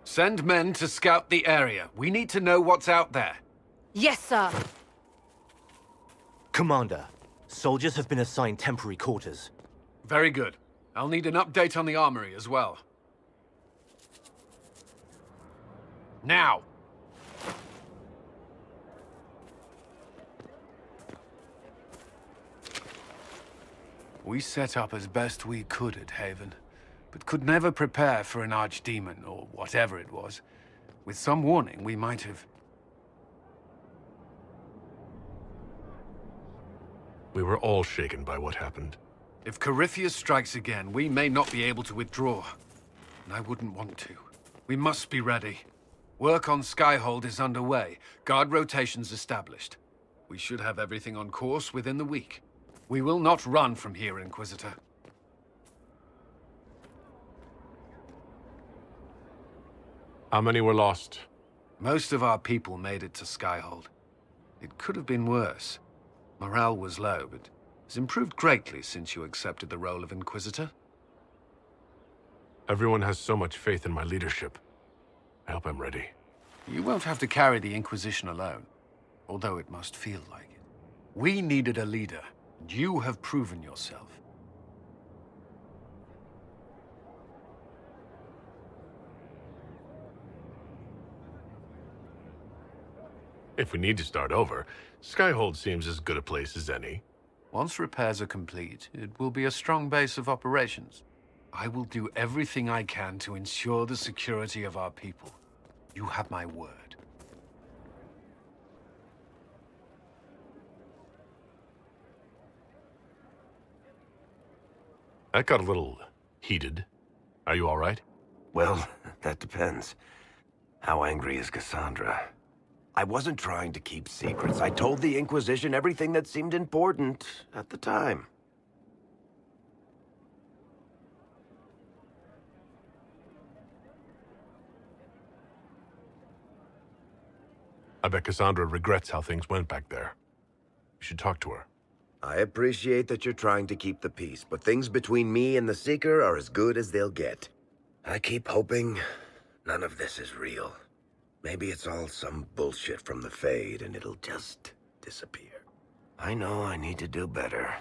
Send men to scout the area. We need to know what's out there. Yes, sir. Commander, soldiers have been assigned temporary quarters. Very good. I'll need an update on the armory as well. Now! We set up as best we could at Haven, but could never prepare for an archdemon, or whatever it was. With some warning, we might have... We were all shaken by what happened. If Corypheus strikes again, we may not be able to withdraw. And I wouldn't want to. We must be ready. Work on Skyhold is underway. Guard rotations established. We should have everything on course within the week. We will not run from here, Inquisitor. How many were lost? Most of our people made it to Skyhold. It could have been worse. Morale was low, but has improved greatly since you accepted the role of Inquisitor. Everyone has so much faith in my leadership. I hope I'm ready. You won't have to carry the Inquisition alone, although it must feel like it. We needed a leader, and you have proven yourself. If we need to start over, Skyhold seems as good a place as any. Once repairs are complete, it will be a strong base of operations. I will do everything I can to ensure the security of our people. You have my word. That got a little heated. Are you all right? Well, that depends. How angry is Cassandra? I wasn't trying to keep secrets. I told the Inquisition everything that seemed important at the time. I bet Cassandra regrets how things went back there. You should talk to her. I appreciate that you're trying to keep the peace, but things between me and the Seeker are as good as they'll get. I keep hoping none of this is real. Maybe it's all some bullshit from the Fade and it'll just disappear. I know I need to do better.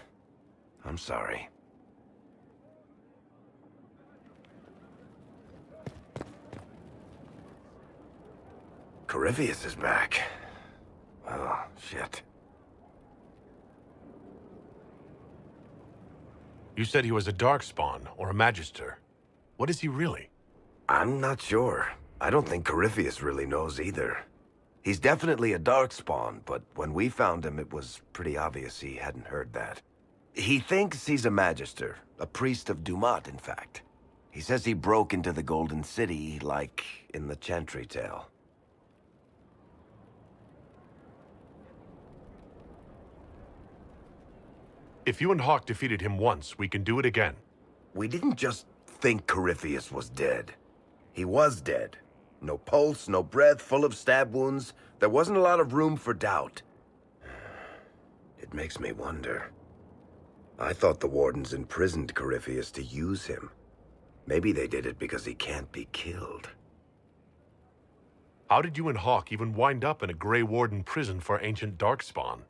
I'm sorry. Corypheus is back. Oh, shit. You said he was a Darkspawn, or a Magister. What is he really? I'm not sure. I don't think Corypheus really knows either. He's definitely a Darkspawn, but when we found him, it was pretty obvious he hadn't heard that. He thinks he's a Magister, a priest of Dumat, in fact. He says he broke into the Golden City, like in the Chantry tale. If you and Hawk defeated him once, we can do it again. We didn't just think Corypheus was dead. He was dead. No pulse, no breath, full of stab wounds. There wasn't a lot of room for doubt. It makes me wonder. I thought the Wardens imprisoned Corypheus to use him. Maybe they did it because he can't be killed. How did you and Hawk even wind up in a Grey Warden prison for ancient Darkspawn?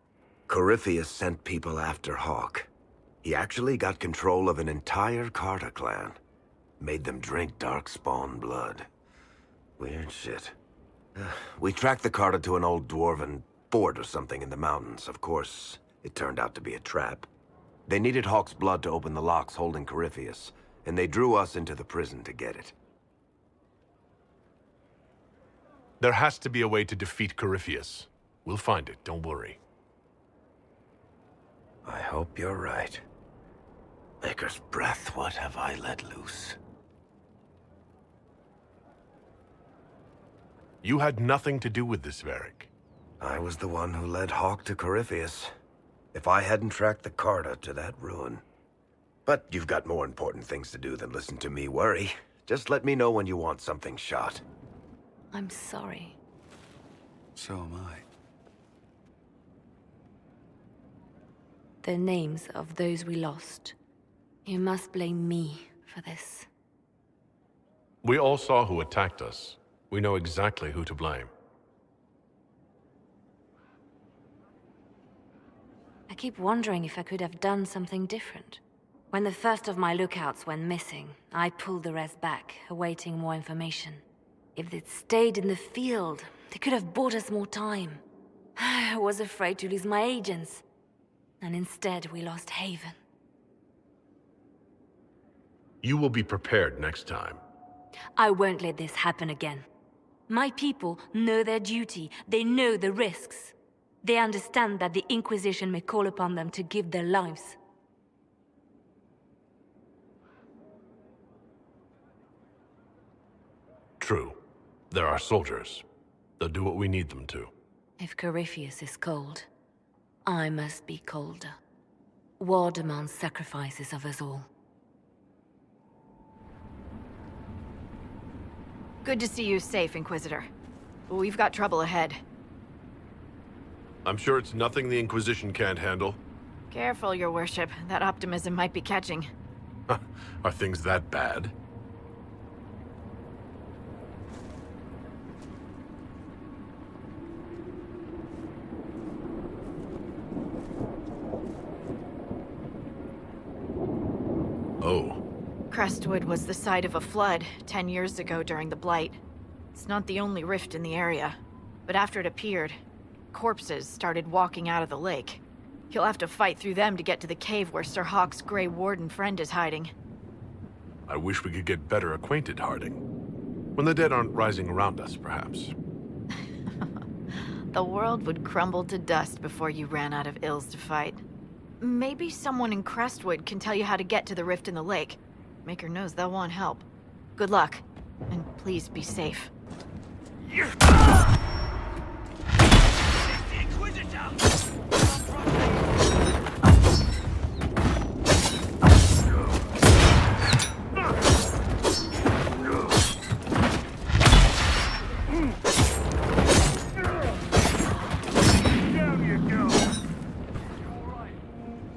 Corypheus sent people after Hawk. He actually got control of an entire Carta clan. Made them drink Darkspawn blood. Weird shit. We tracked the Carta to an old dwarven fort or something in the mountains. Of course, it turned out to be a trap. They needed Hawk's blood to open the locks holding Corypheus, and they drew us into the prison to get it. There has to be a way to defeat Corypheus. We'll find it, don't worry. I hope you're right. Maker's breath, what have I let loose? You had nothing to do with this, Varric. I was the one who led Hawk to Corypheus. If I hadn't tracked the Carta to that ruin. But you've got more important things to do than listen to me worry. Just let me know when you want something shot. I'm sorry. So am I. The names of those we lost. You must blame me for this. We all saw who attacked us. We know exactly who to blame. I keep wondering if I could have done something different. When the first of my lookouts went missing, I pulled the rest back, awaiting more information. If they'd stayed in the field, they could have bought us more time. I was afraid to lose my agents. And instead, we lost Haven. You will be prepared next time. I won't let this happen again. My people know their duty. They know the risks. They understand that the Inquisition may call upon them to give their lives. True. There are soldiers. They'll do what we need them to. If Corypheus is cold, I must be colder. War demands sacrifices of us all. Good to see you safe, Inquisitor. We've got trouble ahead. I'm sure it's nothing the Inquisition can't handle. Careful, Your Worship. That optimism might be catching. Are things that bad? Oh. Crestwood was the site of a flood 10 years ago during the Blight. It's not the only rift in the area, but after it appeared, corpses started walking out of the lake. You'll have to fight through them to get to the cave where Sir Hawke's Grey Warden friend is hiding. I wish we could get better acquainted, Harding. When the dead aren't rising around us, perhaps. The world would crumble to dust before you ran out of ills to fight. Maybe someone in Crestwood can tell you how to get to the rift in the lake. Maker knows they'll want help. Good luck, and please be safe.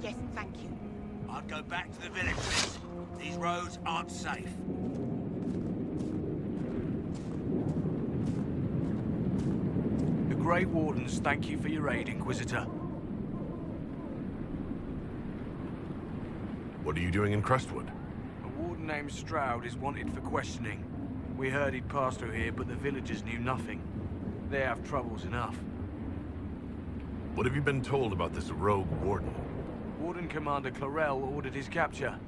Yes, thank you. I'll go back to the village, Liz. These roads aren't safe. The Grey Wardens thank you for your aid, Inquisitor. What are you doing in Crestwood? A warden named Stroud is wanted for questioning. We heard he'd passed through here, but the villagers knew nothing. They have troubles enough. What have you been told about this rogue warden? Warden Commander Clarel ordered his capture.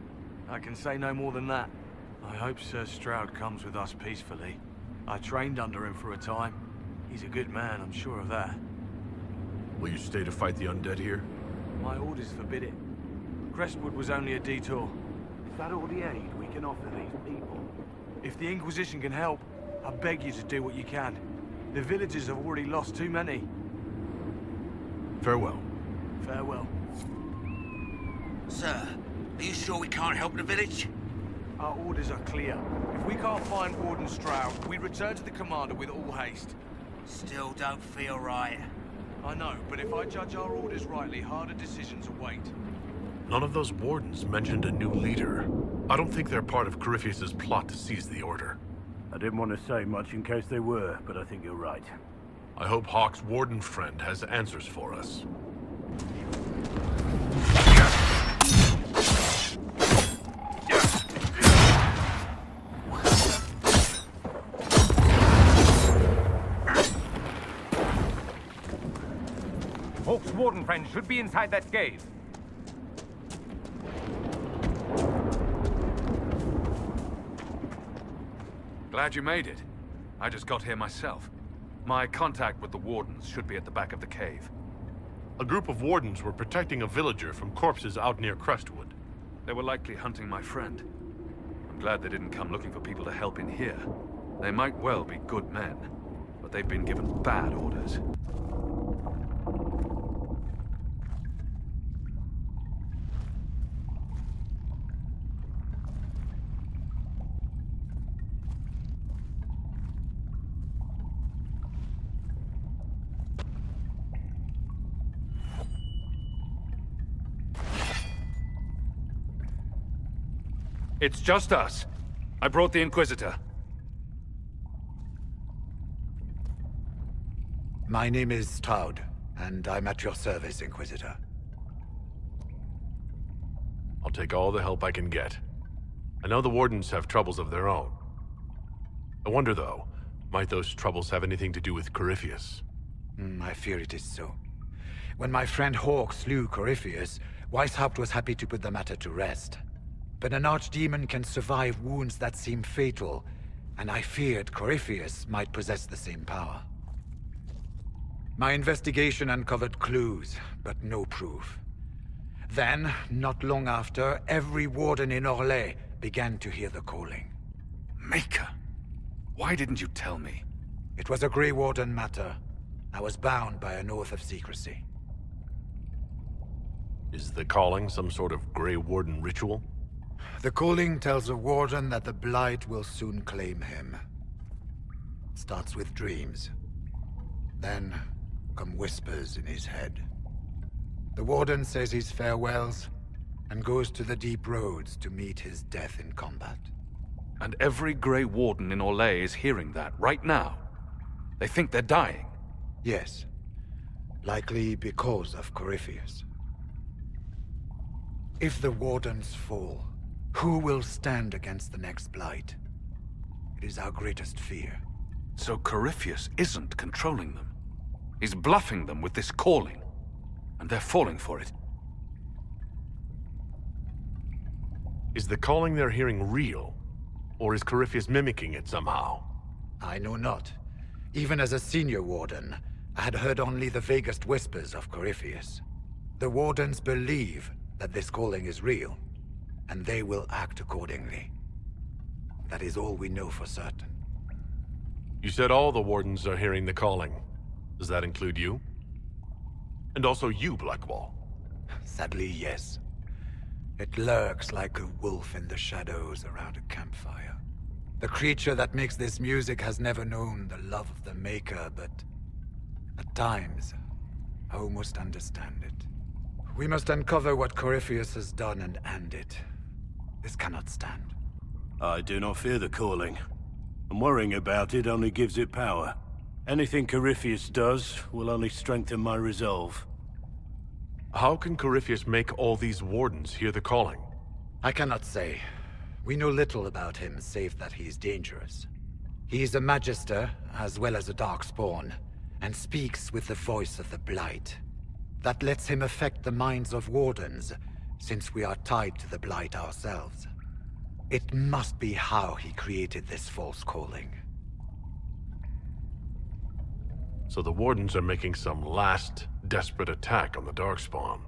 I can say no more than that. I hope Sir Stroud comes with us peacefully. I trained under him for a time. He's a good man, I'm sure of that. Will you stay to fight the undead here? My orders forbid it. Crestwood was only a detour. Is that all the aid we can offer these people? If the Inquisition can help, I beg you to do what you can. The villagers have already lost too many. Farewell. Farewell. Sir, are you sure we can't help the village? Our orders are clear. If we can't find Warden Stroud, we return to the commander with all haste. Still don't feel right. I know, but if I judge our orders rightly, harder decisions await. None of those wardens mentioned a new leader. I don't think they're part of Corypheus' plot to seize the Order. I didn't want to say much in case they were, but I think you're right. I hope Hawke's warden friend has answers for us. Hawke's warden friend should be inside that cave. Glad you made it. I just got here myself. My contact with the wardens should be at the back of the cave. A group of wardens were protecting a villager from corpses out near Crestwood. They were likely hunting my friend. I'm glad they didn't come looking for people to help in here. They might well be good men, but they've been given bad orders. It's just us. I brought the Inquisitor. My name is Stroud, and I'm at your service, Inquisitor. I'll take all the help I can get. I know the Wardens have troubles of their own. I wonder, though, might those troubles have anything to do with Corypheus? I fear it is so. When my friend Hawk slew Corypheus, Weishaupt was happy to put the matter to rest. But an archdemon can survive wounds that seem fatal, and I feared Corypheus might possess the same power. My investigation uncovered clues, but no proof. Then, not long after, every warden in Orlais began to hear the calling. Maker? Why didn't you tell me? It was a Grey Warden matter. I was bound by an oath of secrecy. Is the calling some sort of Grey Warden ritual? The calling tells a warden that the Blight will soon claim him. Starts with dreams. Then come whispers in his head. The warden says his farewells and goes to the deep roads to meet his death in combat. And every Grey Warden in Orlais is hearing that right now. They think they're dying. Yes. Likely because of Corypheus. If the Wardens fall, who will stand against the next Blight? It is our greatest fear. So Corypheus isn't controlling them. He's bluffing them with this calling. And they're falling for it. Is the calling they're hearing real? Or is Corypheus mimicking it somehow? I know not. Even as a senior Warden, I had heard only the vaguest whispers of Corypheus. The Wardens believe that this calling is real, and they will act accordingly. That is all we know for certain. You said all the Wardens are hearing the calling. Does that include you? And also you, Blackwall? Sadly, yes. It lurks like a wolf in the shadows around a campfire. The creature that makes this music has never known the love of the Maker, but at times, I almost understand it. We must uncover what Corypheus has done and end it. This cannot stand. I do not fear the calling. And worrying about it only gives it power. Anything Corypheus does will only strengthen my resolve. How can Corypheus make all these Wardens hear the calling? I cannot say. We know little about him, save that he is dangerous. He is a Magister, as well as a Darkspawn, and speaks with the voice of the Blight. That lets him affect the minds of Wardens, since we are tied to the Blight ourselves. It must be how he created this false calling. So the Wardens are making some last, desperate attack on the Darkspawn.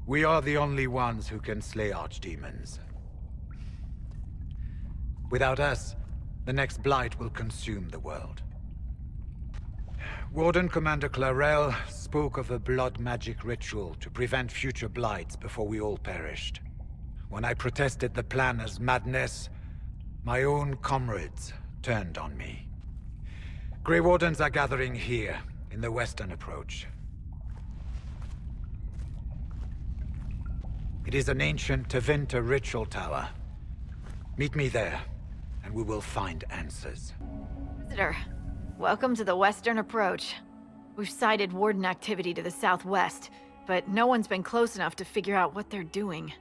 We are the only ones who can slay archdemons. Without us, the next Blight will consume the world. Warden Commander Clarel spoke of a blood magic ritual to prevent future Blights before we all perished. When I protested the plan as madness, my own comrades turned on me. Grey Wardens are gathering here, in the western approach. It is an ancient Tevinter ritual tower. Meet me there, and we will find answers. Visitor, welcome to the western approach. We've sighted Warden activity to the southwest, but no one's been close enough to figure out what they're doing.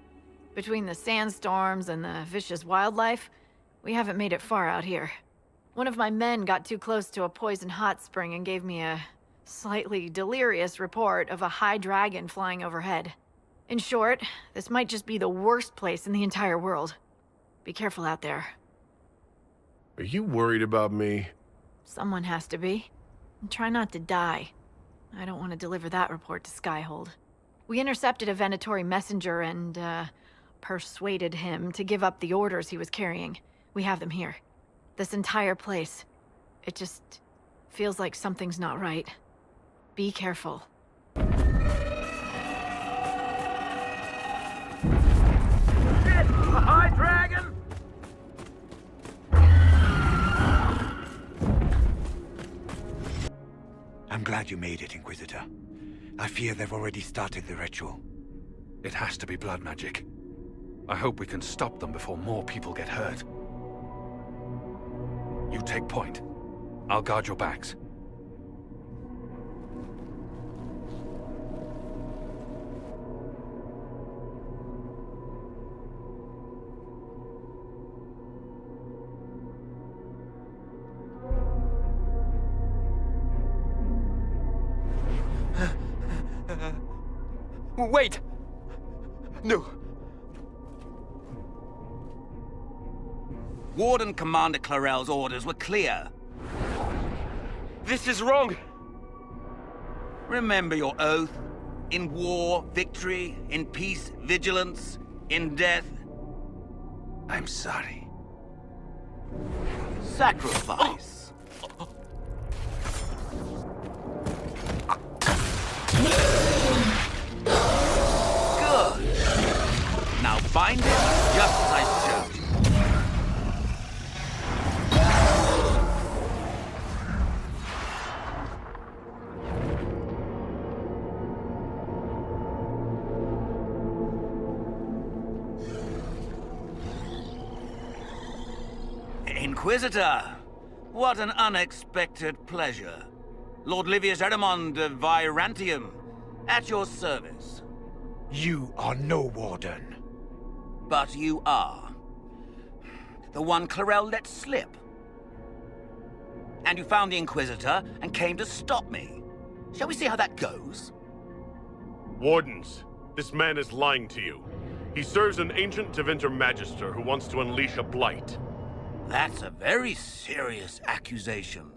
Between the sandstorms and the vicious wildlife, we haven't made it far out here. One of my men got too close to a poison hot spring and gave me a slightly delirious report of a high dragon flying overhead. In short, this might just be the worst place in the entire world. Be careful out there. Are you worried about me? Someone has to be. And try not to die. I don't want to deliver that report to Skyhold. We intercepted a Venatori messenger and, persuaded him to give up the orders he was carrying. We have them here. This entire place. It just feels like something's not right. Be careful. Shit! A high dragon! I'm glad you made it, Inquisitor. I fear they've already started the ritual. It has to be blood magic. I hope we can stop them before more people get hurt. You take point. I'll guard your backs. Wait! No. Warden Commander Clarel's orders were clear. This is wrong! Remember your oath. In war, victory. In peace, vigilance. In death, I'm sorry. sacrifice. Good. Now bind it just as I showed you. Inquisitor, what an unexpected pleasure. Lord Livius Erimond of Virantium, at your service. You are no warden. But you are. The one Clarel let slip. And you found the Inquisitor and came to stop me. Shall we see how that goes? Wardens, this man is lying to you. He serves an ancient Tevinter Magister who wants to unleash a blight. That's a very serious accusation.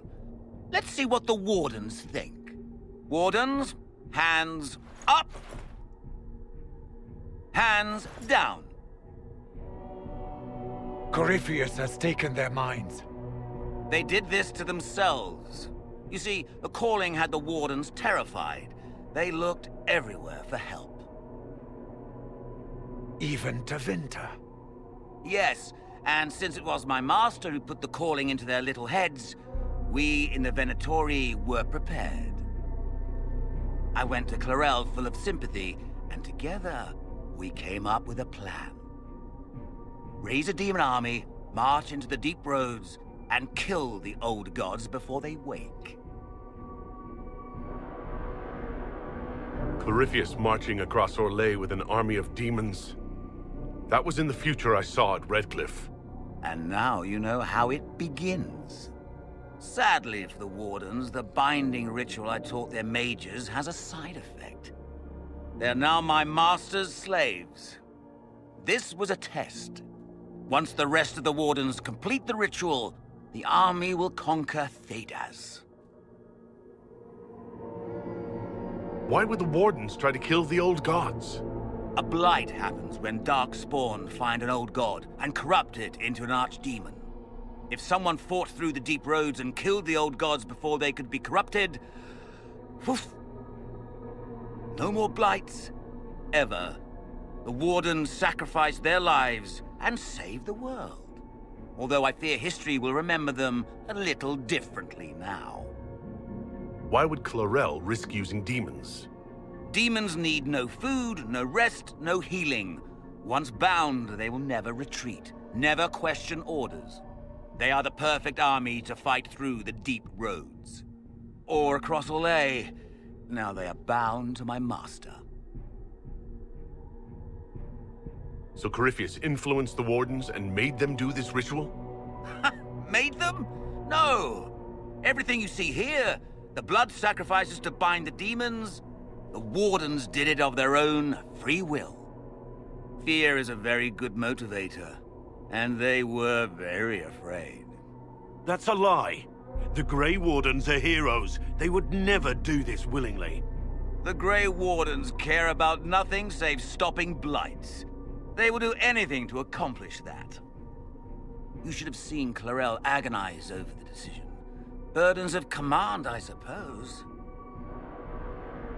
Let's see what the Wardens think. Wardens, hands up. Hands down. Corypheus has taken their minds. They did this to themselves. You see, the calling had the Wardens terrified. They looked everywhere for help. Even Tevinter. Yes, and since it was my master who put the calling into their little heads, we in the Venatori were prepared. I went to Clarel full of sympathy, and together we came up with a plan. Raise a demon army, march into the deep roads, and kill the old gods before they wake. Corypheus marching across Orlais with an army of demons. That was in the future I saw at Redcliffe. And now you know how it begins. Sadly for the Wardens, the binding ritual I taught their mages has a side effect. They're now my master's slaves. This was a test. Once the rest of the Wardens complete the ritual, the army will conquer Thedas. Why would the Wardens try to kill the old gods? A blight happens when Darkspawn find an old god and corrupt it into an archdemon. If someone fought through the deep roads and killed the old gods before they could be corrupted, woof, no more blights, ever. The Wardens sacrificed their lives and saved the world. Although I fear history will remember them a little differently now. Why would Clarel risk using demons? Demons need no food, no rest, no healing. Once bound, they will never retreat, never question orders. They are the perfect army to fight through the deep roads. Or across Orlais. Now they are bound to my master. So Corypheus influenced the Wardens and made them do this ritual? Made them? No! Everything you see here, the blood sacrifices to bind the demons, the Wardens did it of their own free will. Fear is a very good motivator, and they were very afraid. That's a lie. The Grey Wardens are heroes. They would never do this willingly. The Grey Wardens care about nothing save stopping blights. They will do anything to accomplish that. You should have seen Clarel agonize over the decision. Burdens of command, I suppose.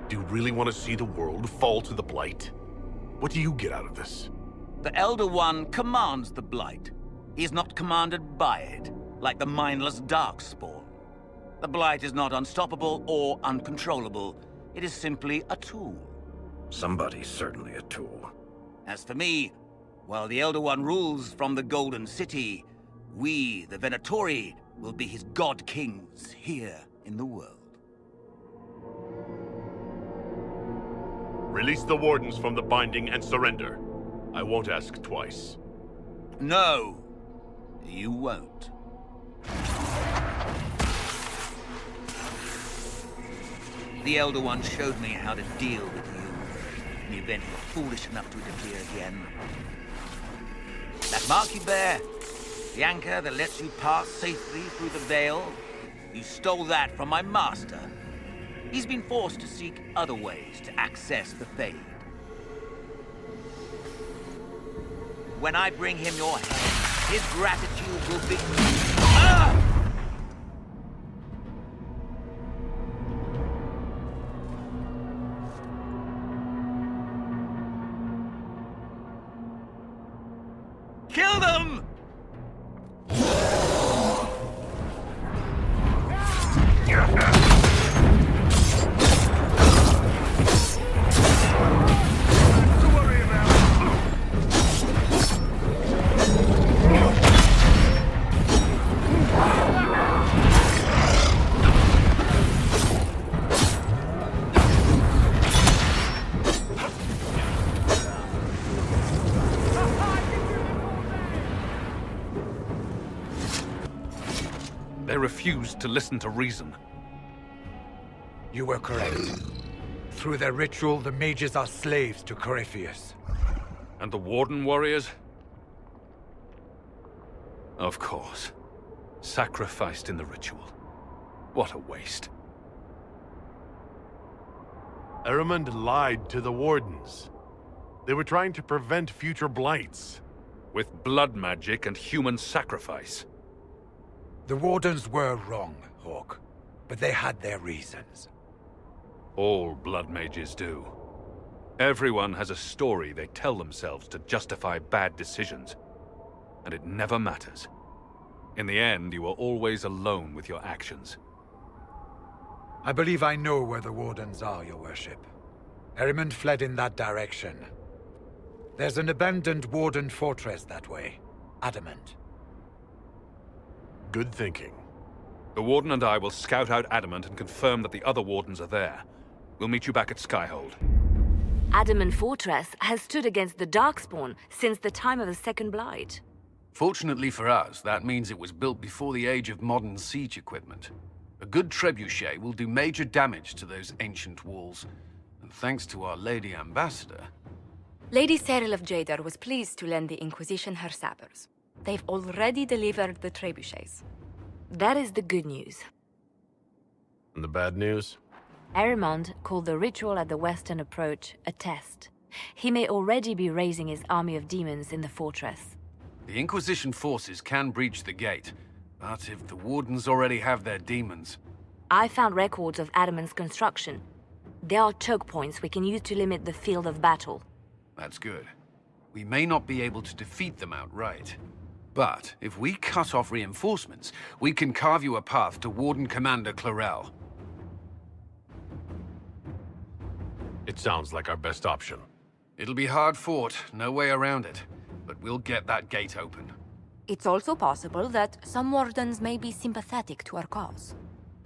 Do you really want to see the world fall to the Blight? What do you get out of this? The Elder One commands the Blight. He is not commanded by it, like the mindless Darkspawn. The Blight is not unstoppable or uncontrollable. It is simply a tool. Somebody's certainly a tool. As for me, while the Elder One rules from the Golden City, we, the Venatori, will be his god-kings here in the world. Release the Wardens from the binding and surrender. I won't ask twice. No, you won't. The Elder One showed me how to deal with you. in the event you're foolish enough to interfere again. That mark you bear, the anchor that lets you pass safely through the veil, you stole that from my master. He's been forced to seek other ways to access the Fade. When I bring him your head, his gratitude will be... Ah! Kill them! They refused to listen to reason. You were correct. Through their ritual, the mages are slaves to Corypheus. And the Warden warriors? Of course. Sacrificed in the ritual. What a waste. Ehrmund lied to the Wardens. They were trying to prevent future blights. With blood magic and human sacrifice. The Wardens were wrong, Hawk. But they had their reasons. All blood mages do. Everyone has a story they tell themselves to justify bad decisions. And it never matters. In the end, you are always alone with your actions. I believe I know where the Wardens are, Your Worship. Ehrmund fled in that direction. There's an abandoned Warden fortress that way. Adamant. Good thinking. The Warden and I will scout out Adamant and confirm that the other Wardens are there. We'll meet you back at Skyhold. Adamant Fortress has stood against the Darkspawn since the time of the Second Blight. Fortunately for us, that means it was built before the age of modern siege equipment. A good trebuchet will do major damage to those ancient walls. And thanks to our Lady Ambassador... Lady Cyril of Jadar was pleased to lend the Inquisition her sappers. They've already delivered the trebuchets. That is the good news. And the bad news? Ehrmund called the ritual at the western approach a test. He may already be raising his army of demons in the fortress. The Inquisition forces can breach the gate, but if the Wardens already have their demons... I found records of Adamant's construction. There are choke points we can use to limit the field of battle. That's good. We may not be able to defeat them outright. But if we cut off reinforcements, we can carve you a path to Warden Commander Clarel. It sounds like our best option. It'll be hard fought, no way around it. But we'll get that gate open. It's also possible that some Wardens may be sympathetic to our cause.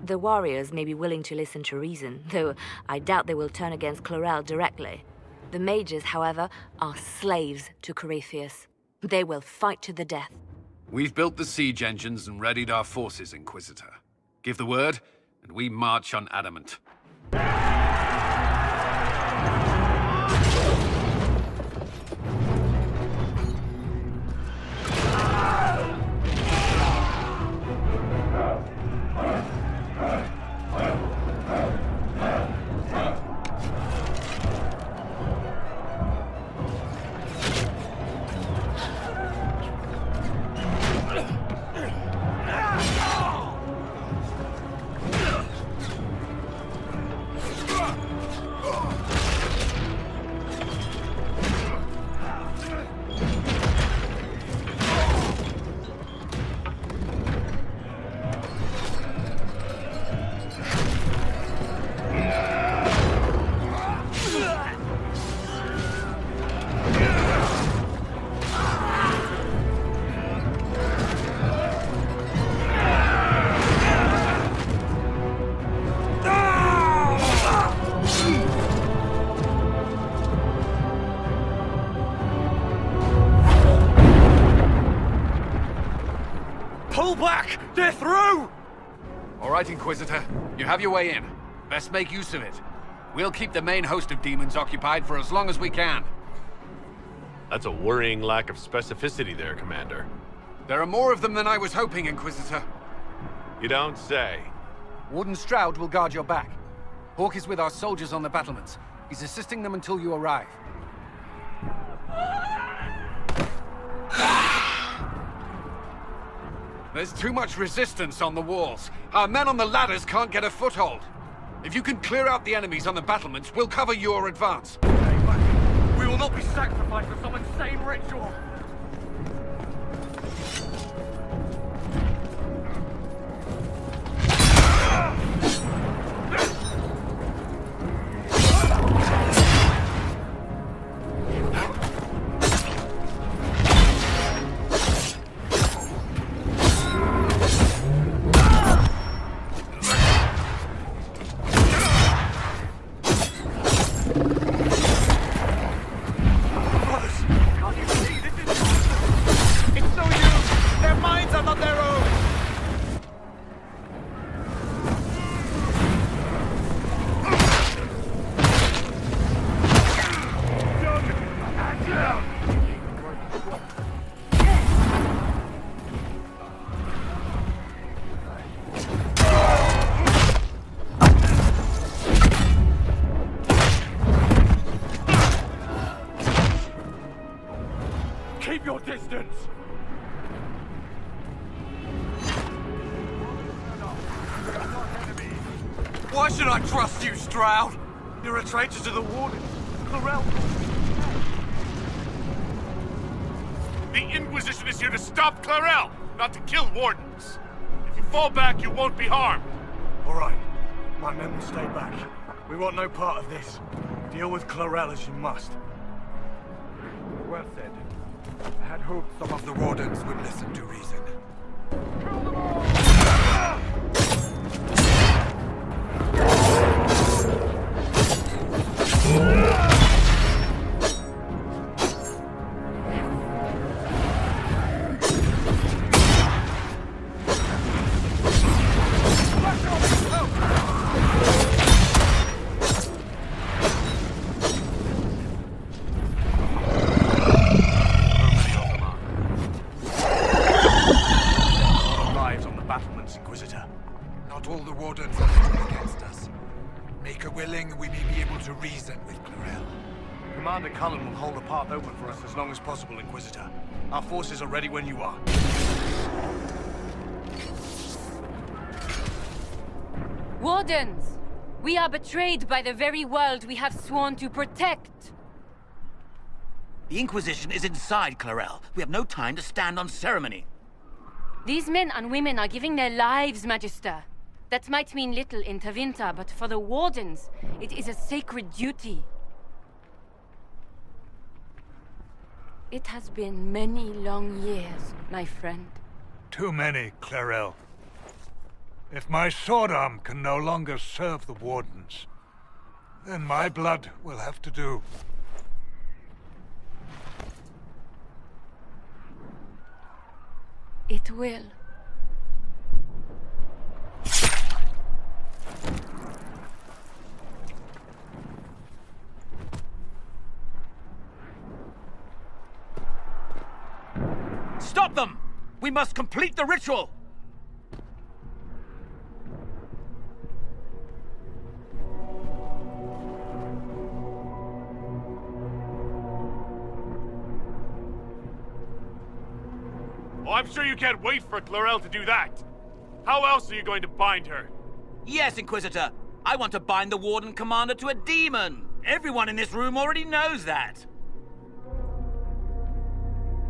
The warriors may be willing to listen to reason, though I doubt they will turn against Clarel directly. The mages, however, are slaves to Corypheus. They will fight to the death. We've built the siege engines and readied our forces, Inquisitor. Give the word, and we march on Adamant. Pull back! They're through! All right, Inquisitor. You have your way in. Best make use of it. We'll keep the main host of demons occupied for as long as we can. That's a worrying lack of specificity there, Commander. There are more of them than I was hoping, Inquisitor. You don't say. Warden Stroud will guard your back. Hawk is with our soldiers on the battlements. He's assisting them until you arrive. There's too much resistance on the walls. Our men on the ladders can't get a foothold. If you can clear out the enemies on the battlements, we'll cover your advance. We will not be sacrificed for some insane ritual. Keep your distance! Why should I trust you, Stroud? You're a traitor to the Warden. Clarel. The Inquisition is here to stop Clarel, not to kill Wardens. If you fall back, you won't be harmed. All right. My men will stay back. We want no part of this. Deal with Clarel as you must. Well said. I had hoped some of the Wardens would listen to reason. Inquisitor. Not all the Wardens are still against us. Maker willing, we may be able to reason with Clarel. Commander Cullen will hold the path open for us as long as possible, Inquisitor. Our forces are ready when you are. Wardens! We are betrayed by the very world we have sworn to protect! The Inquisition is inside Clarel. We have no time to stand on ceremony. These men and women are giving their lives, Magister. That might mean little in Tavinta, but for the Wardens, it is a sacred duty. It has been many long years, my friend. Too many, Clarel. If my sword arm can no longer serve the Wardens, then my blood will have to do. It will. Stop them! We must complete the ritual! Oh, I'm sure you can't wait for Clarel to do that. How else are you going to bind her? Yes, Inquisitor. I want to bind the Warden Commander to a demon. Everyone in this room already knows that.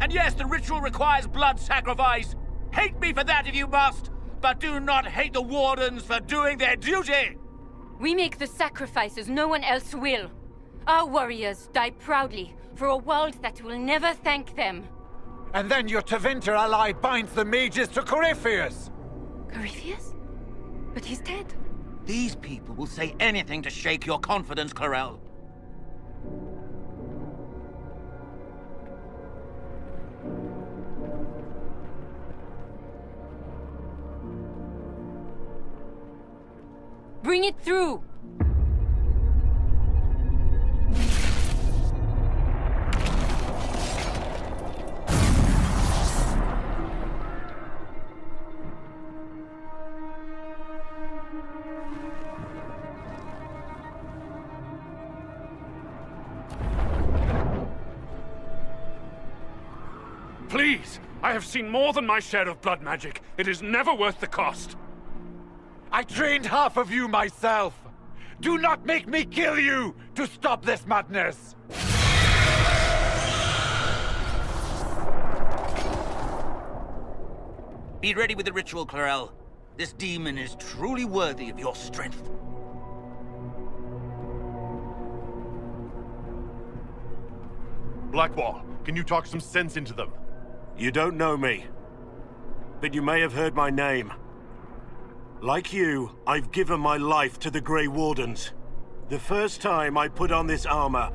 And yes, the ritual requires blood sacrifice. Hate me for that if you must, but do not hate the Wardens for doing their duty! We make the sacrifices no one else will. Our warriors die proudly for a world that will never thank them. And then your Tavinta ally binds the mages to Corypheus! Corypheus? But he's dead. These people will say anything to shake your confidence, Clarel. Bring it through! I have seen more than my share of blood magic. It is never worth the cost. I trained half of you myself. Do not make me kill you to stop this madness! Be ready with the ritual, Clarel. This demon is truly worthy of your strength. Blackwall, can you talk some sense into them? You don't know me, but you may have heard my name. Like you, I've given my life to the Grey Wardens. The first time I put on this armor,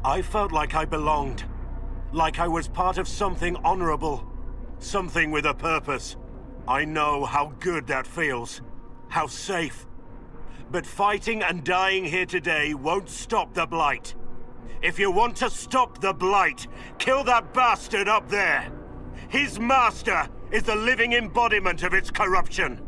I felt like I belonged. Like I was part of something honorable. Something with a purpose. I know how good that feels. How safe. But fighting and dying here today won't stop the Blight. If you want to stop the Blight, kill that bastard up there. His master is the living embodiment of its corruption.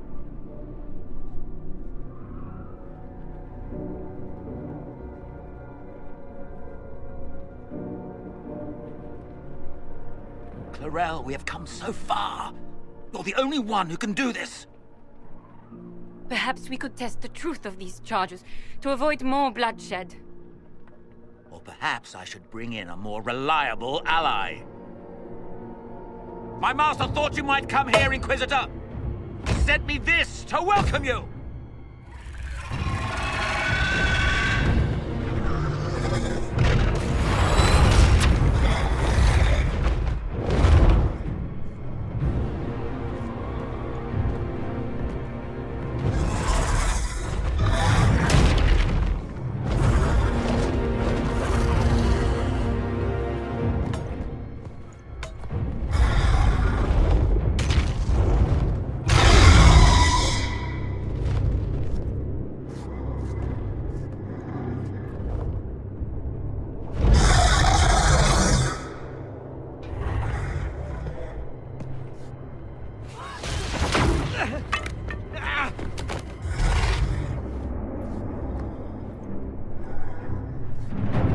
Clarel, we have come so far. You're the only one who can do this. Perhaps we could test the truth of these charges to avoid more bloodshed. Or perhaps I should bring in a more reliable ally. My master thought you might come here, Inquisitor. He sent me this to welcome you.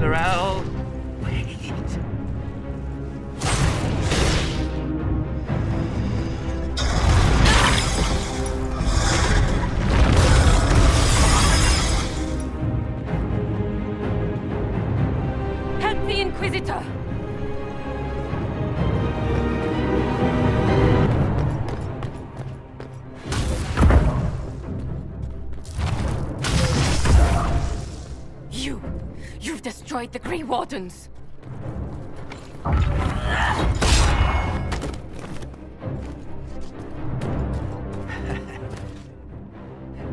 Clarel, wait. Help the Inquisitor! You've destroyed the Grey Wardens!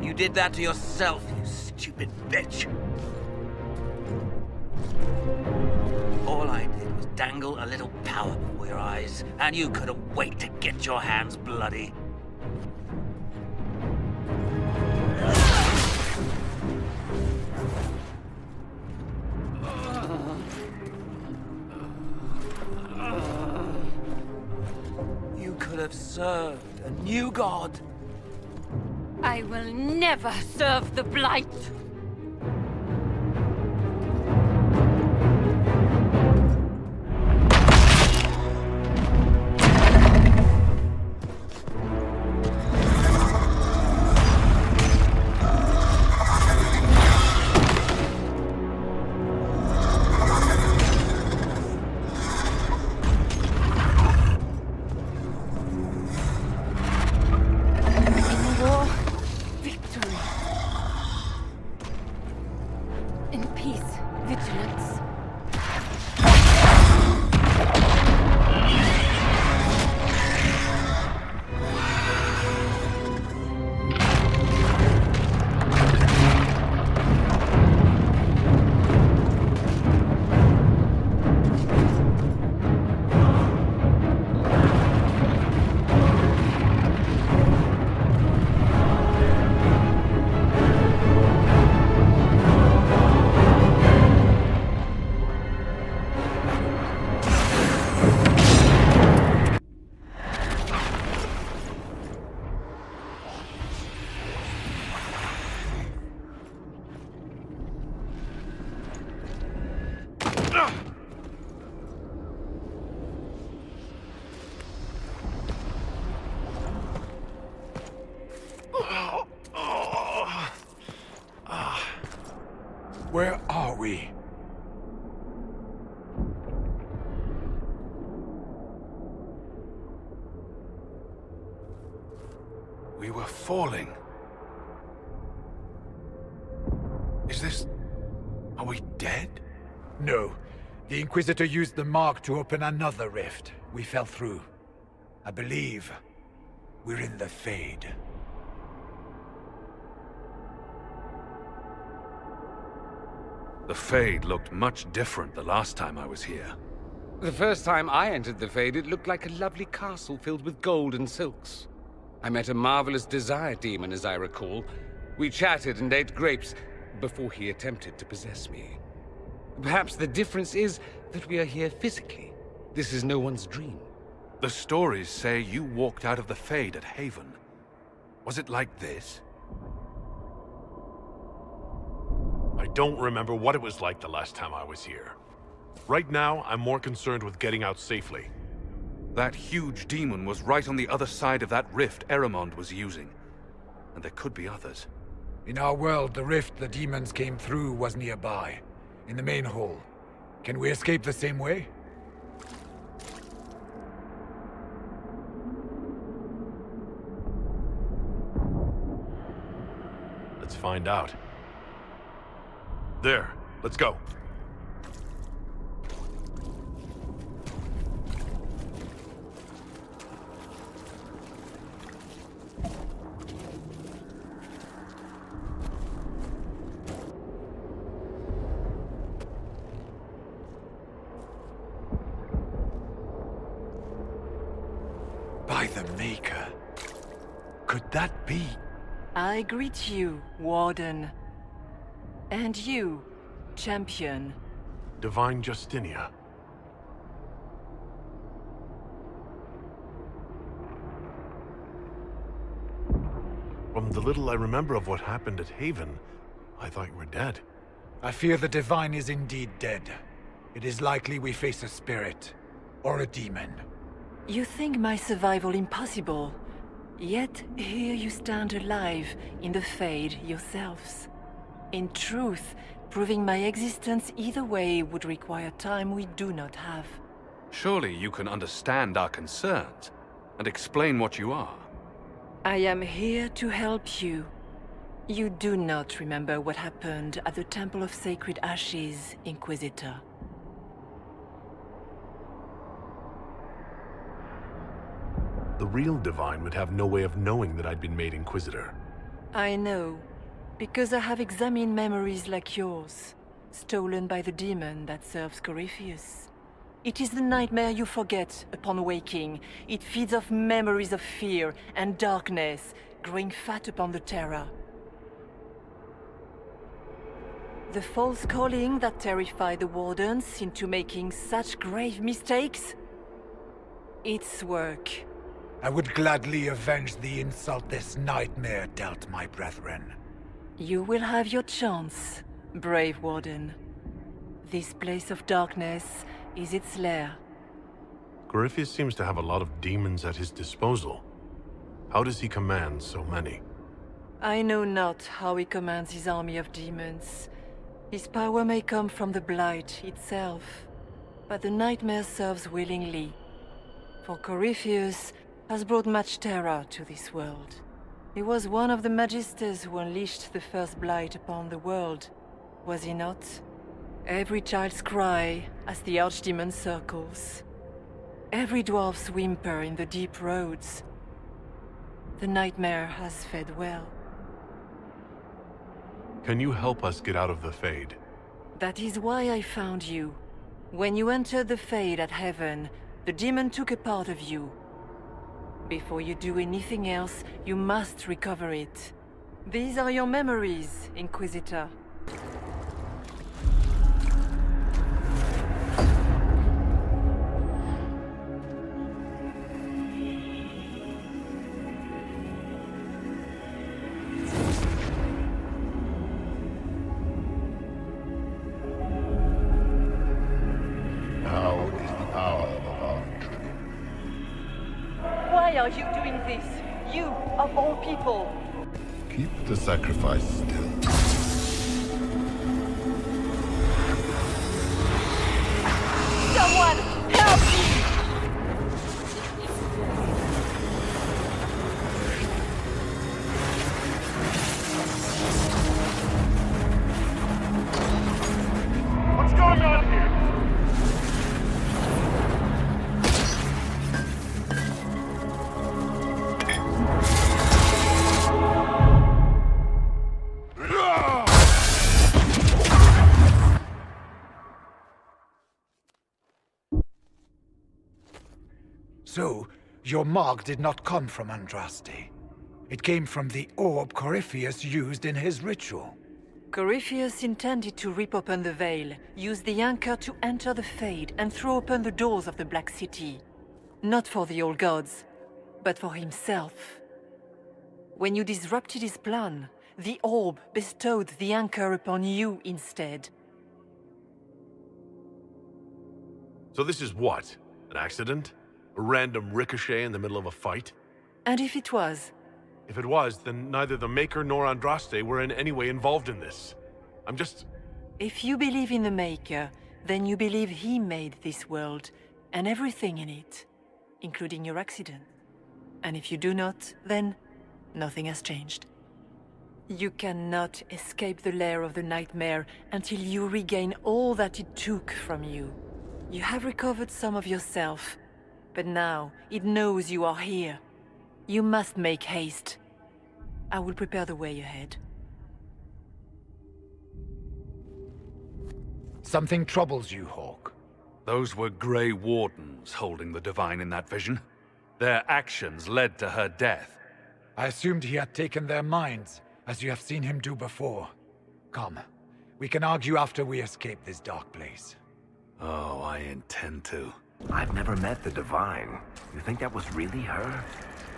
You did that to yourself, you stupid bitch. All I did was dangle a little power before your eyes, and you couldn't wait to get your hands bloody. You could have served a new god. I will never serve the Blight! Where are we? We were falling. Is this... Are we dead? No. The Inquisitor used the mark to open another rift. We fell through. I believe we're in the Fade. The Fade looked much different the last time I was here. The first time I entered the Fade, it looked like a lovely castle filled with gold and silks. I met a marvelous desire demon, as I recall. We chatted and ate grapes before he attempted to possess me. Perhaps the difference is that we are here physically. This is no one's dream. The stories say you walked out of the Fade at Haven. Was it like this? I don't remember what it was like the last time I was here. Right now, I'm more concerned with getting out safely. That huge demon was right on the other side of that rift Eramond was using. And there could be others. In our world, the rift the demons came through was nearby, in the main hall. Can we escape the same way? Let's find out. There, let's go. By the Maker. Could that be? I greet you, Warden. And you, Champion. Divine Justinia. From the little I remember of what happened at Haven, I thought you were dead. I fear the Divine is indeed dead. It is likely we face a spirit, or a demon. You think my survival impossible, yet here you stand alive in the Fade yourselves. In truth, proving my existence either way would require time we do not have. Surely you can understand our concerns and explain what you are. I am here to help you. You do not remember what happened at the Temple of Sacred Ashes, Inquisitor. The real Divine would have no way of knowing that I'd been made Inquisitor. I know, because I have examined memories like yours, stolen by the demon that serves Corypheus. It is the nightmare you forget upon waking. It feeds off memories of fear and darkness, growing fat upon the terror. The false calling that terrified the Wardens into making such grave mistakes? It's work. I would gladly avenge the insult this nightmare dealt my brethren. You will have your chance, brave Warden. This place of darkness is its lair. Corypheus seems to have a lot of demons at his disposal. How does he command so many? I know not how he commands his army of demons. His power may come from the Blight itself, but the nightmare serves willingly. For Corypheus has brought much terror to this world. He was one of the Magisters who unleashed the first Blight upon the world, was he not? Every child's cry as the Archdemon circles. Every dwarf's whimper in the deep roads. The nightmare has fed well. Can you help us get out of the Fade? That is why I found you. When you entered the Fade at Heaven, the demon took a part of you. Before you do anything else, you must recover it. These are your memories, Inquisitor. Now is the hour of our victory. Why are you doing this? You, of all people! Keep the sacrifice still. So, your mark did not come from Andraste. It came from the orb Corypheus used in his ritual. Corypheus intended to rip open the veil, use the anchor to enter the Fade, and throw open the doors of the Black City. Not for the old gods, but for himself. When you disrupted his plan, the orb bestowed the anchor upon you instead. So this is what? An accident? A random ricochet in the middle of a fight? And if it was? If it was, then neither the Maker nor Andraste were in any way involved in this. If you believe in the Maker, then you believe he made this world, and everything in it, including your accident. And if you do not, then nothing has changed. You cannot escape the lair of the nightmare until you regain all that it took from you. You have recovered some of yourself, but now it knows you are here. You must make haste. I will prepare the way ahead. Something troubles you, Hawk. Those were Grey Wardens holding the Divine in that vision. Their actions led to her death. I assumed he had taken their minds, as you have seen him do before. Come, we can argue after we escape this dark place. Oh, I intend to. I've never met the Divine. You think that was really her?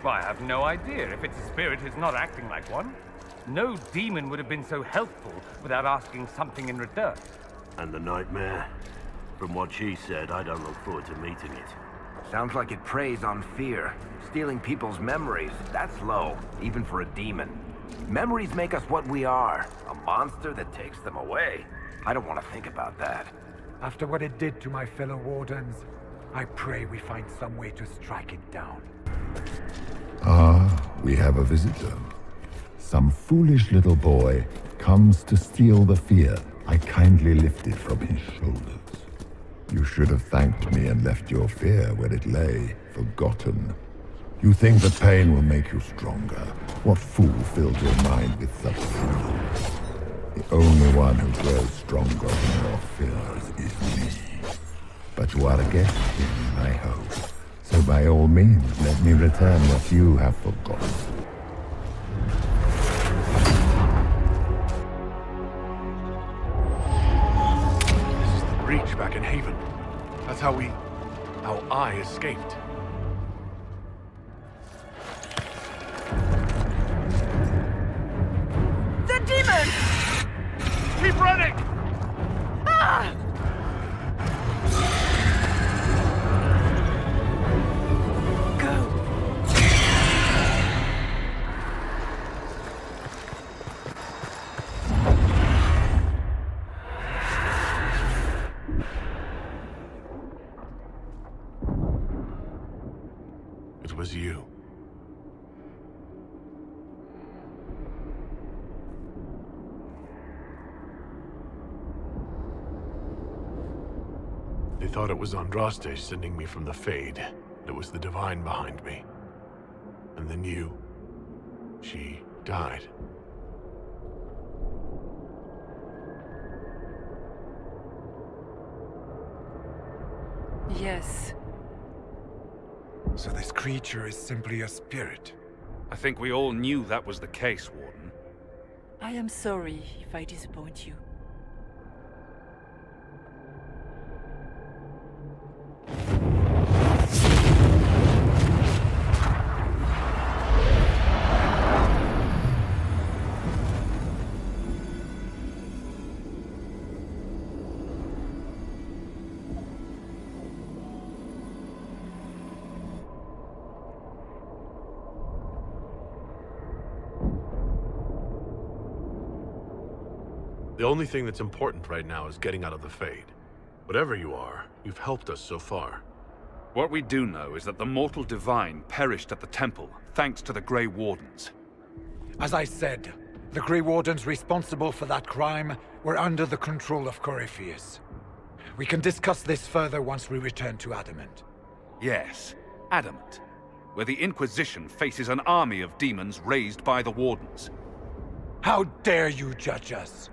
Well, I have no idea. If it's a spirit, it's not acting like one. No demon would have been so helpful without asking something in return. And the nightmare? From what she said, I don't look forward to meeting it. Sounds like it preys on fear. Stealing people's memories. That's low, even for a demon. Memories make us what we are. A monster that takes them away. I don't want to think about that. After what it did to my fellow Wardens, I pray we find some way to strike it down. Ah, we have a visitor. Some foolish little boy comes to steal the fear I kindly lifted from his shoulders. You should have thanked me and left your fear where it lay, forgotten. You think the pain will make you stronger. What fool filled your mind with such fools? The only one who grows stronger than your fears is me. But you are a guest here, I hope. So by all means, let me return what you have forgotten. This is the breach back in Haven. That's how I escaped. The demon! Keep running! Ah! It was you. They thought it was Andraste sending me from the Fade. It was the Divine behind me. And then you. She died. Yes. So this creature is simply a spirit. I think we all knew that was the case, Warden. I am sorry if I disappoint you. The only thing that's important right now is getting out of the Fade. Whatever you are, you've helped us so far. What we do know is that the mortal Divine perished at the temple, thanks to the Grey Wardens. As I said, the Grey Wardens responsible for that crime were under the control of Corypheus. We can discuss this further once we return to Adamant. Yes, Adamant, where the Inquisition faces an army of demons raised by the Wardens. How dare you judge us?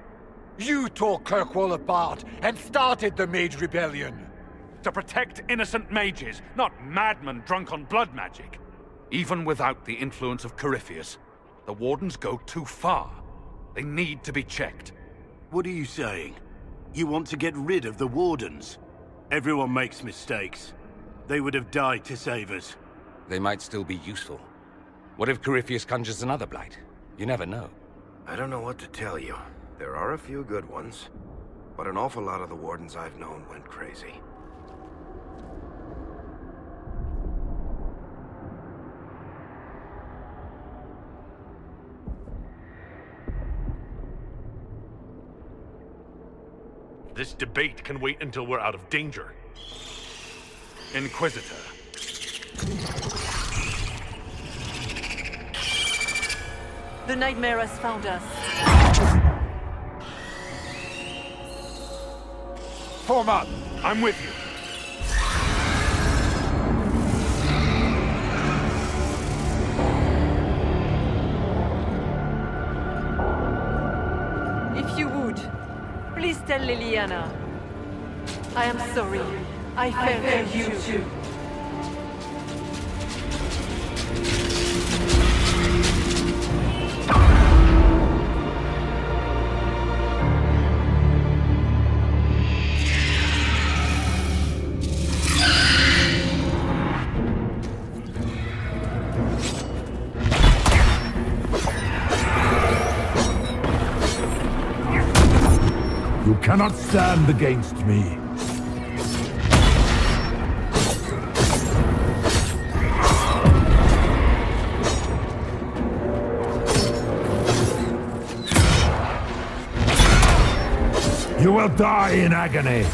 You tore Kirkwall apart and started the Mage Rebellion. to protect innocent mages, not madmen drunk on blood magic. Even without the influence of Corypheus, the Wardens go too far. They need to be checked. What are you saying? You want to get rid of the Wardens? Everyone makes mistakes. They would have died to save us. They might still be useful. What if Corypheus conjures another blight? You never know. I don't know what to tell you. There are a few good ones, but an awful lot of the Wardens I've known went crazy. This debate can wait until we're out of danger. Inquisitor. The nightmare has found us. Form up! I'm with you. If you would, please tell Liliana. I am sorry. I failed you too. You cannot stand against me. You will die in agony.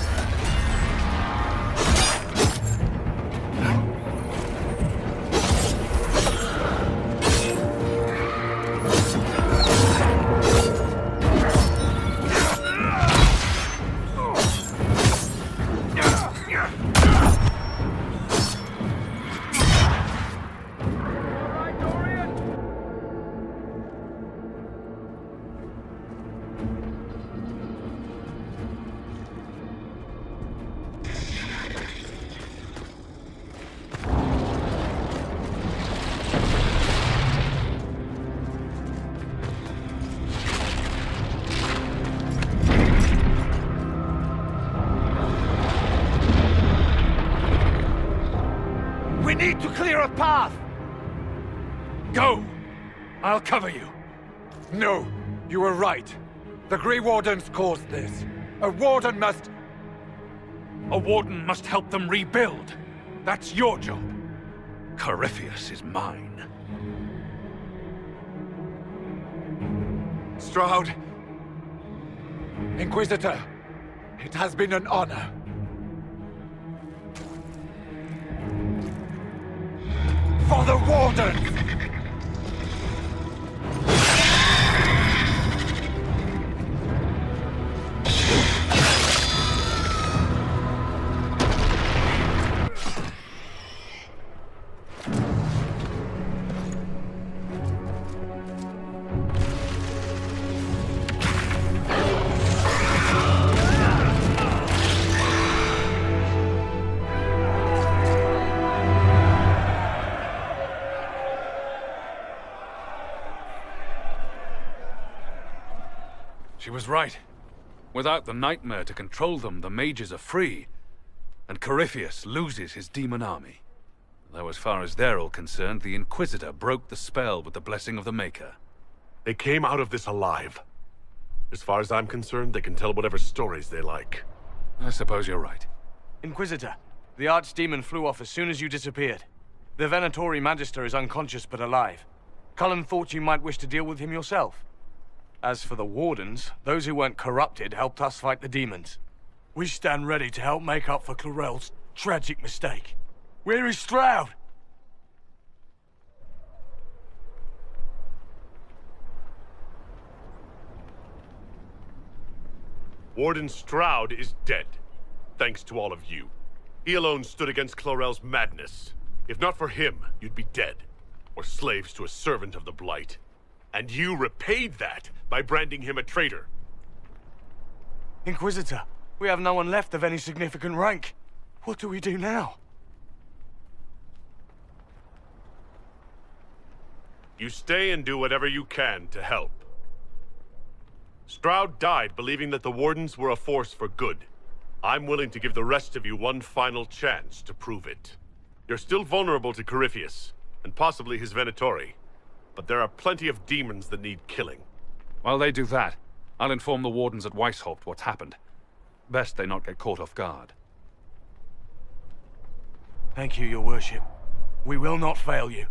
We need to clear a path! Go! I'll cover you. No, you were right. The Grey Wardens caused this. A Warden must... A Warden must help them rebuild. That's your job. Corypheus is mine. Stroud. Inquisitor, it has been an honor. For the Warden! She was right. Without the nightmare to control them, the mages are free. And Corypheus loses his demon army. Though as far as they're all concerned, the Inquisitor broke the spell with the blessing of the Maker. They came out of this alive. As far as I'm concerned, they can tell whatever stories they like. I suppose you're right. Inquisitor, the Archdemon flew off as soon as you disappeared. The Venatori Magister is unconscious but alive. Cullen thought you might wish to deal with him yourself. As for the Wardens, those who weren't corrupted helped us fight the demons. We stand ready to help make up for Clarel's tragic mistake. Where is Stroud? Warden Stroud is dead, thanks to all of you. He alone stood against Clarel's madness. If not for him, you'd be dead, or slaves to a servant of the Blight. And you repaid that by branding him a traitor. Inquisitor, we have no one left of any significant rank. What do we do now? You stay and do whatever you can to help. Stroud died believing that the Wardens were a force for good. I'm willing to give the rest of you one final chance to prove it. You're still vulnerable to Corypheus, and possibly his Venatori, but there are plenty of demons that need killing. While they do that, I'll inform the Wardens at Weishaupt what's happened. Best they not get caught off guard. Thank you, your worship. We will not fail you.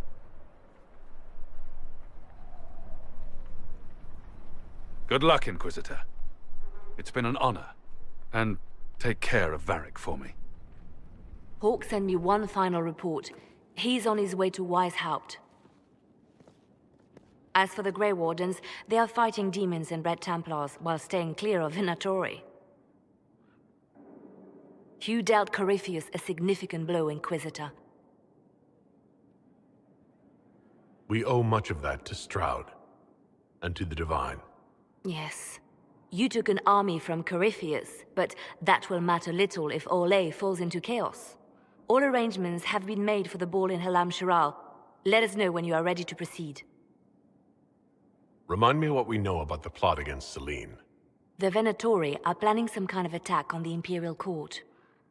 Good luck, Inquisitor. It's been an honor. And take care of Varric for me. Hawk sent me one final report. He's on his way to Weishaupt. As for the Grey Wardens, they are fighting demons and Red Templars while staying clear of Venatori. You dealt Corypheus a significant blow, Inquisitor. We owe much of that to Stroud, and to the Divine. Yes. You took an army from Corypheus, but that will matter little if Orlais falls into chaos. All arrangements have been made for the ball in Halam Shiral. Let us know when you are ready to proceed. Remind me what we know about the plot against Selene. The Venatori are planning some kind of attack on the Imperial Court.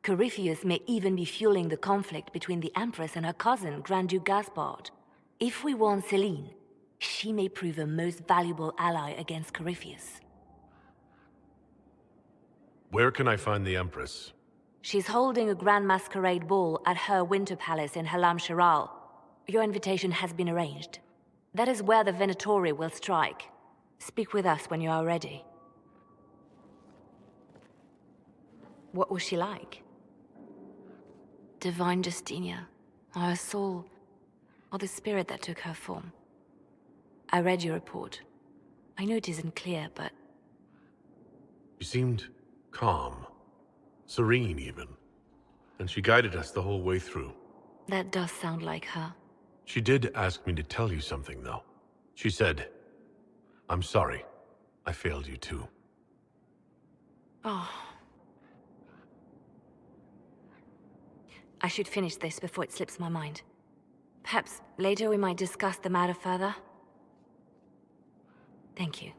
Corypheus may even be fueling the conflict between the Empress and her cousin, Grand Duke Gaspard. If we warn Selene, she may prove a most valuable ally against Corypheus. Where can I find the Empress? She's holding a grand masquerade ball at her winter palace in Halam Shiral. Your invitation has been arranged. That is where the Venatori will strike. Speak with us when you are ready. What was she like? Divine Justinia, or her soul, or the spirit that took her form. I read your report. I know it isn't clear, but... She seemed calm, serene even, and she guided us the whole way through. That does sound like her. She did ask me to tell you something, though. She said, "I'm sorry. I failed you too." Oh. I should finish this before it slips my mind. Perhaps later we might discuss the matter further? Thank you.